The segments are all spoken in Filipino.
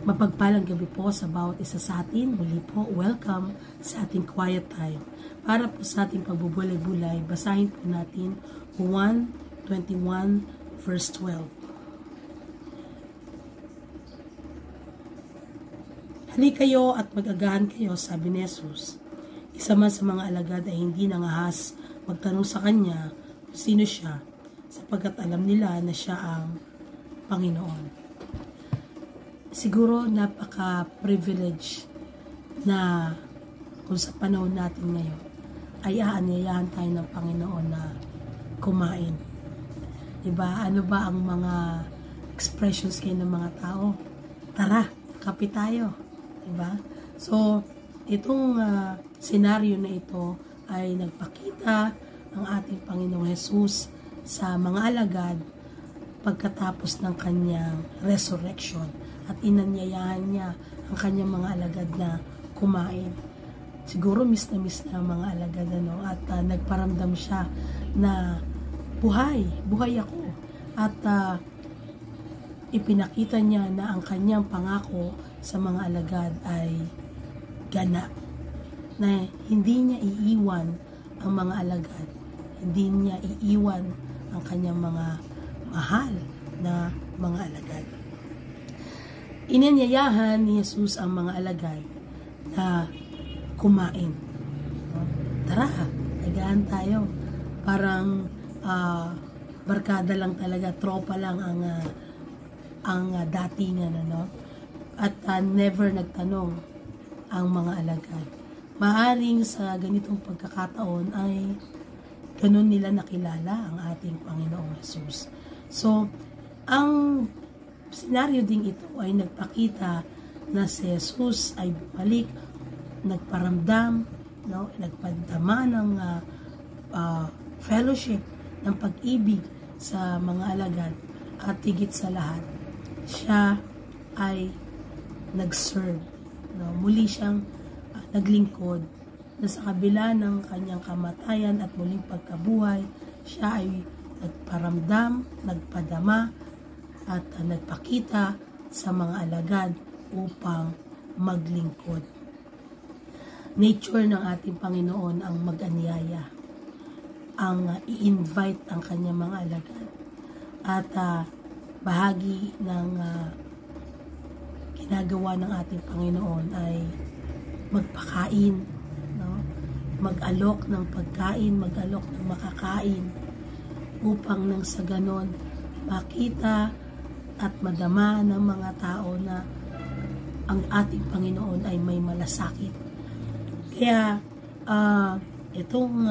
Mapagpalang gabi po sa bawat isa sa atin. Muli po, welcome sa ating quiet time. Para po sa ating pagbubulay-bulay, basahin po natin 1:21 verse 12. Hali kayo at mag-agahan kayo, sabi ni Jesus. Isa man sa mga alagad ay hindi nangahas magtanong sa kanya kung sino siya, sapagkat alam nila na siya ang Panginoon. Siguro napaka-privilege na kung sa panahon natin ngayon ay aanyayahan tayo ng Panginoon na kumain. Diba? Ano ba ang mga expressions kayo ng mga tao? Tara, kape tayo. Diba? So, itong senaryo na ito ay nagpakita ang ating Panginoong Jesus sa mga alagad pagkatapos ng kanyang resurrection. At inanyayahan niya ang kanyang mga alagad na kumain. Siguro miss na ang mga alagad, at nagparamdam siya na buhay ako. At ipinakita niya na ang kanyang pangako sa mga alagad ay gana. Na hindi niya iiwan ang mga alagad. Hindi niya iiwan ang kanyang mga mahal na mga alagad. Inanyayahan ni Jesus ang mga alagad na kumain. Tara, agahan tayo. Parang barkada lang talaga, tropa lang ang datingan, At never nagtanong ang mga alagad. Maaring sa ganitong pagkakataon ay ganun nila nakilala ang ating Panginoong Jesus. So, ang senaryo ding ito ay nagpakita na si Jesus ay bumalik, nagparamdam, nagpadama ng fellowship, ng pag-ibig sa mga alagad, at higit sa lahat, siya ay nag-serve. Muli siyang naglingkod na sa kabila ng kanyang kamatayan at muling pagkabuhay, siya ay nagparamdam, nagpadama, at nagpakita sa mga alagad upang maglingkod. Nature ng ating Panginoon ang mag-anyaya, ang i-invite ang kanyang mga alagad. At bahagi ng ginagawa ng ating Panginoon ay magpakain, mag-alok ng pagkain, mag-alok ng makakain, upang nang sa ganon makita at madama ng mga tao na ang ating Panginoon ay may malasakit. Kaya itong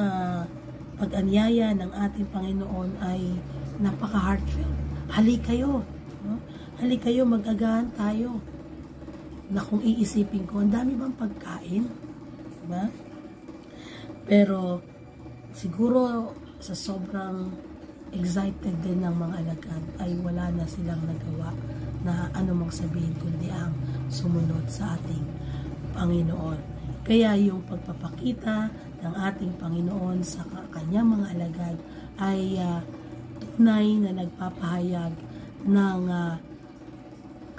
pag-anyaya ng ating Panginoon ay napaka-heartfelt. Hali kayo, hali kayo, mag-agahan tayo. Na kung iisipin ko, ang dami bang pagkain? Diba? Pero siguro sa sobrang excited din ng mga alagad ay wala na silang nagawa na anumang sabihin kundi ang sumunod sa ating Panginoon. Kaya yung pagpapakita ng ating Panginoon sa kanyang mga alagad ay tunay na nagpapahayag ng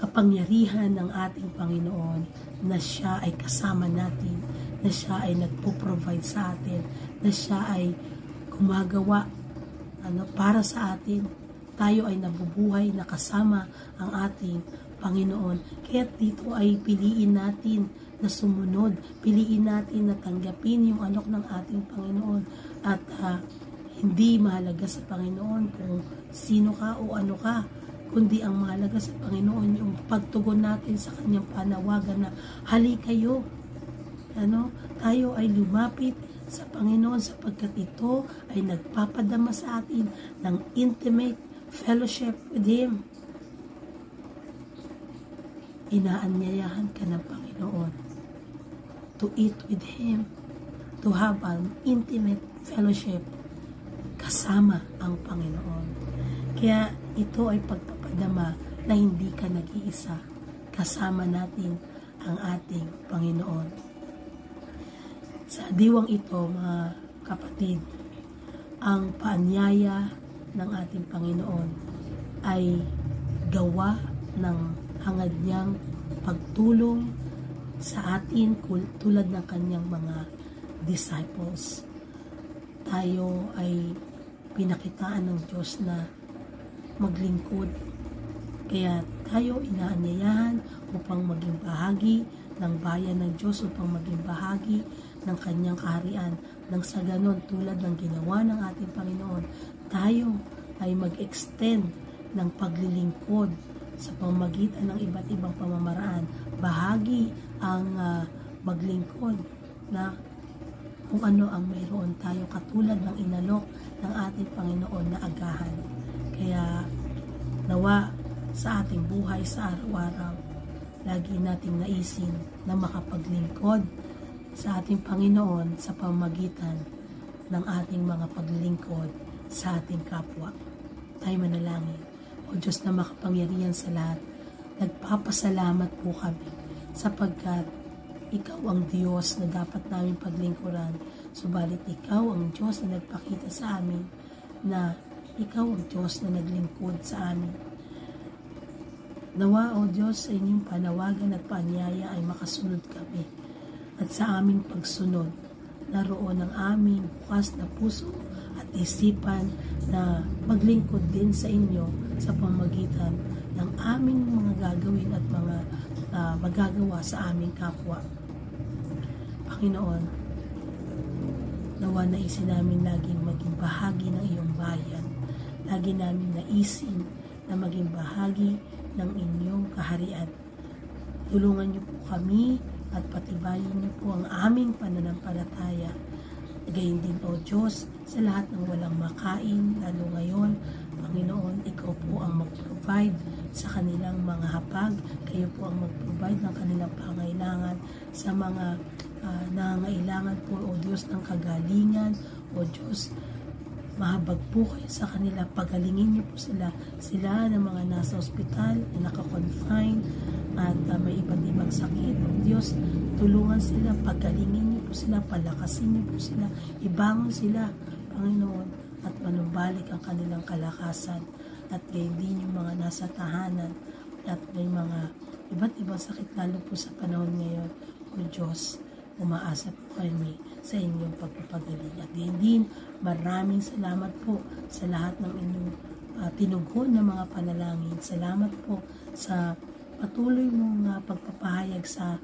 kapangyarihan ng ating Panginoon, na siya ay kasama natin, na siya ay nagpo-provide sa atin, na siya ay gumagawa para sa atin. Tayo ay nabubuhay na kasama ang ating Panginoon. Kaya dito ay piliin natin na sumunod. Piliin natin na tanggapin yung alok ng ating Panginoon. At hindi mahalaga sa Panginoon kung sino ka o ano ka, kundi ang mahalaga sa Panginoon yung pagtugon natin sa kanyang panawagan na hali kayo. Tayo ay lumapit sa Panginoon sapagkat ito ay nagpapadama sa atin ng intimate fellowship with Him. Inaanyayahan ka ng Panginoon to eat with Him, to have an intimate fellowship kasama ang Panginoon. Kaya ito ay pagpapadama na hindi ka nag-iisa. Kasama natin ang ating Panginoon. Sa diwang ito, mga kapatid, ang paanyaya ng ating Panginoon ay gawa ng hangad niyang pagtulong sa atin tulad ng kanyang mga disciples. Tayo ay pinakitaan ng Diyos na maglingkod. Kaya tayo inaanyayahan upang maging bahagi ng bayan ng Diyos, upang maging bahagi ng kanyang kaharian. Nang sa ganon, tulad ng ginawa ng ating Panginoon, tayo ay mag-extend ng paglilingkod sa pamamagitan ng iba't ibang pamamaraan. Bahagi ang maglingkod na kung ano ang mayroon tayo, katulad ng inalok ng ating Panginoon na agahan. Kaya nawa sa ating buhay sa araw-araw, lagi nating naisin na makapaglingkod sa ating Panginoon sa pamamagitan ng ating mga paglilingkod sa ating kapwa. Tayo manalangin. O Diyos na makapangyarihan sa lahat, nagpapasalamat po kami sapagkat Ikaw ang Diyos na dapat namin paglingkuran, subalit Ikaw ang Diyos na nagpakita sa amin na Ikaw ang Diyos na naglingkod sa amin. Nawa, O Diyos, sa inyong panawagan at paanyaya ay makasunod kami. At sa aming pagsunod, naroon ang aming bukas na puso at isipan na maglingkod din sa inyo sa pamamagitan ng aming mga gagawin at mga magagawa sa aming kapwa. Panginoon, nawa naisin namin laging maging bahagi ng iyong bayan. Lagi namin naisin na maging bahagi ng inyong kaharian. Tulungan niyo po kami at patibayin niyo po ang aming pananampalataya. Gayon din, O Diyos, sa lahat ng walang makain, lalo ngayon, Panginoon, Ikaw po ang mag-provide sa kanilang mga hapag. Kayo po ang mag-provide ng kanilang pangailangan sa mga nangangailangan po, O Diyos, ng kagalingan. O Diyos, mahabag po kayo sa kanila. Pagalingin niyo po sila ng mga nasa ospital, na naka-confine, at may iba't ibang sakit. O Diyos, tulungan sila, pagalingin niyo po sila, palakasin niyo po sila, ibangon sila, Panginoon, at manumbalik ang kanilang kalakasan. At gayon din yung mga nasa tahanan at may mga iba't ibang sakit, lalo po sa panahon ngayon. O Diyos, umaasa po kami sa inyong pagpapagaling. At gayon din, maraming salamat po sa lahat ng inyong tinugon na mga panalangin. Salamat po sa patuloy mong pagpapahayag sa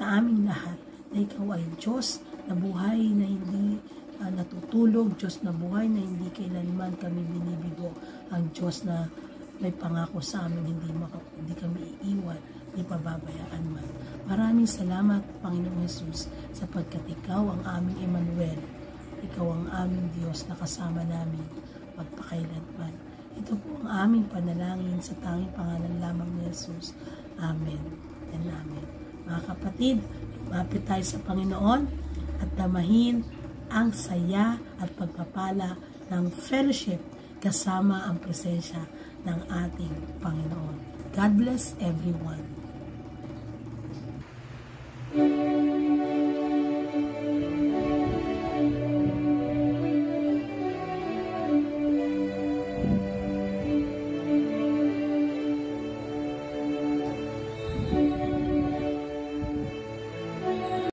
aming lahat na Ikaw ay Diyos na buhay na hindi natutulog, Diyos na buhay na hindi kailanman kami binibigo, ang Diyos na may pangako sa amin, hindi kami iiwan, hindi pababayaan man. Maraming salamat, Panginoong Jesus, sapagkat Ikaw ang aming Emmanuel. Ikaw ang aming Diyos na kasama namin magpakailanman. Ito po ang aming panalangin sa tanging pangalan lamang ni Jesus. Amen and amen. Mga kapatid, lumapit tayo sa Panginoon at damahin ang saya at pagpapala ng fellowship kasama ang presensya ng ating Panginoon. God bless everyone.